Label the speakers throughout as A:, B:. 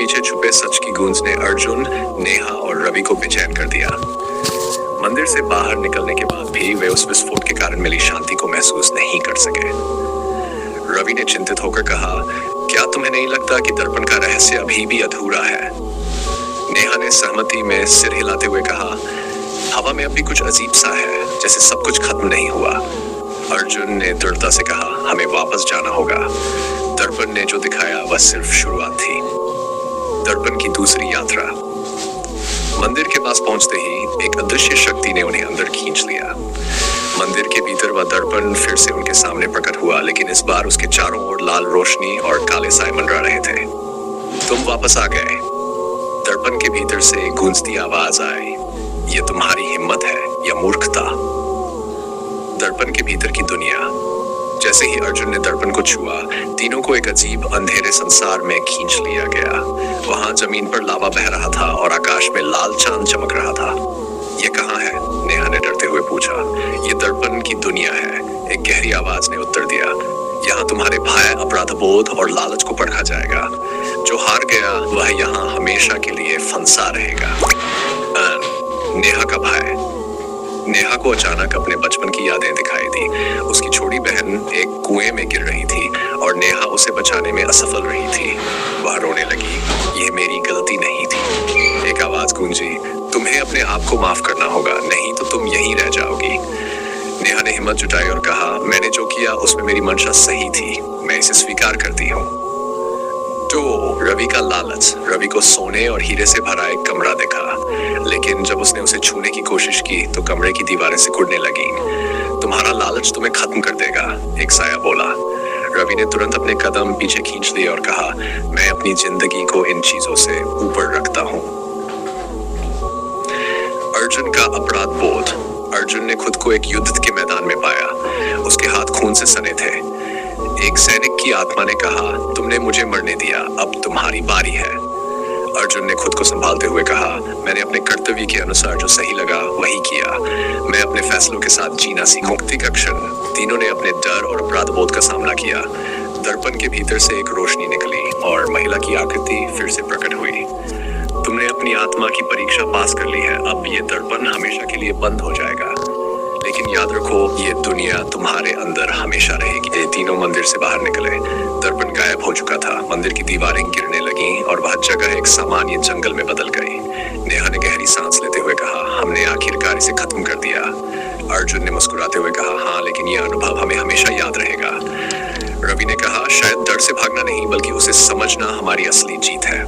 A: पीछे छुपे सच की गूंज ने अर्जुन, नेहा और रवि को बेचैन कर दिया। मंदिर से बाहर निकलने के बाद भी वे उस विस्फोट के कारण मिली शांति को महसूस नहीं कर सके। रवि ने चिंतित होकर कहा, क्या तुम्हें नहीं लगता कि दर्पण का रहस्य अभी भी अधूरा है? नेहा ने सहमति में सिर हिलाते हुए कहा, हवा में अभी कुछ अजीब सा है, जैसे सब कुछ खत्म नहीं हुआ। अर्जुन ने दृढ़ता से कहा, हमें वापस जाना होगा। दर्पण ने जो दिखाया वह सिर्फ शुरुआत थी। दर्पण की दूसरी यात्रा। मंदिर के पास पहुंचते ही एक अदृश्य शक्ति ने उन्हें अंदर खींच लिया। मंदिर के भीतर वह दर्पण फिर से उनके सामने प्रकट हुआ, लेकिन इस बार उसके चारों ओर लाल रोशनी और काले साए मंडरा रहे थे। तुम वापस आ गए। दर्पण के भीतर से गूंजती आवाज आई, ये तुम्हारी हिम्मत है या मूर्खता? दर्पण के भीतर की दुनिया। जैसे ही अर्जुन ने दर्पण को छुआ, तीनों को एक अजीब अंधेरे संसार में खींच लिया गया। वहां जमीन पर लावा बह रहा था और आकाश में लाल चांद चमक रहा था। ये कहाँ है? नेहा ने डरते हुए पूछा। ये दर्पण की दुनिया है, एक गहरी आवाज ने उत्तर दिया। यहाँ तुम्हारे भय, अपराधबोध और लालच को परखा जाएगा। जो हार गया वह यहाँ हमेशा के लिए फंसा रहेगा। नेहा का भय। नेहा को अचानक अपने बचपन की यादें दिखाई दी। उसकी छोटी बहन एक कुएं में गिर रही थी और नेहा उसे बचाने में असफल रही थी। वह रोने लगी, ये मेरी गलती नहीं थी। एक आवाज गूंजी, तुम्हें अपने आप को माफ करना होगा, नहीं तो तुम यहीं रह जाओगी। नेहा ने हिम्मत जुटाई और कहा, मैंने जो किया उसमें मेरी मंशा सही थी, मैं इसे स्वीकार करती हूँ। तो रवि का लालच। रवि को सोने और हीरे से भरा एक कमरा दिखा, लेकिन जब उसने उसे छूने की कोशिश की तो कमरे की दीवारें सिकुड़ने लगीं। तुम्हारा लालच तुम्हें खत्म कर देगा, एक साया बोला। रवि ने तुरंत अपने कदम पीछे खींच लिए और कहा, मैं अपनी जिंदगी को इन चीजों से ऊपर रखता हूँ। अर्जुन का अपराध बोध। अर्जुन ने खुद को एक युद्ध के मैदान में पाया। उसके हाथ खून से सने थे। एक सैनिक की आत्मा ने कहा, तुमने मुझे मरने दिया, अब तुम्हारी बारी है। अर्जुन ने खुद को संभालते हुए कहा, मैंने अपने कर्तव्य के अनुसार जो सही लगा वही किया। मैं अपने फैसलों के साथ जीना सीखूं। मुक्ति का क्षण। तीनों ने अपने डर और अपराध बोध का सामना किया। दर्पण के भीतर से एक रोशनी निकली और महिला की आकृति फिर से प्रकट हुई। तुमने अपनी आत्मा की परीक्षा पास कर ली है, अब ये दर्पण हमेशा के लिए बंद हो जाएगा, लेकिन याद रखो ये दुनिया तुम्हारे अंदर हमेशा रहेगी। ये तीनों मंदिर से बाहर निकले। दर्पण गायब हो चुका था। मंदिर की दीवारें गिरने लगीं और वह जगह एक सामान्य जंगल में बदल गई। नेहा ने गहरी सांस लेते हुए कहा, हमने आखिरकार इसे खत्म कर दिया। अर्जुन ने मुस्कुराते हुए कहा, हाँ, लेकिन यह अनुभव हमें हमेशा याद रहेगा। रवि ने कहा, शायद डर से भागना नहीं बल्कि उसे समझना हमारी असली जीत है।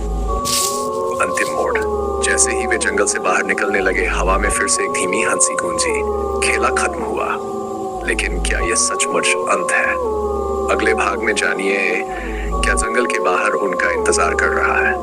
A: अंतिम मोड़। जैसे ही वे जंगल से बाहर निकलने लगे, हवा में फिर से एक धीमी हंसी गूंजी। खेला खत्म हुआ, लेकिन क्या यह सचमुच अंत है? अगले भाग में जानिए, क्या जंगल के बाहर उनका इंतजार कर रहा है।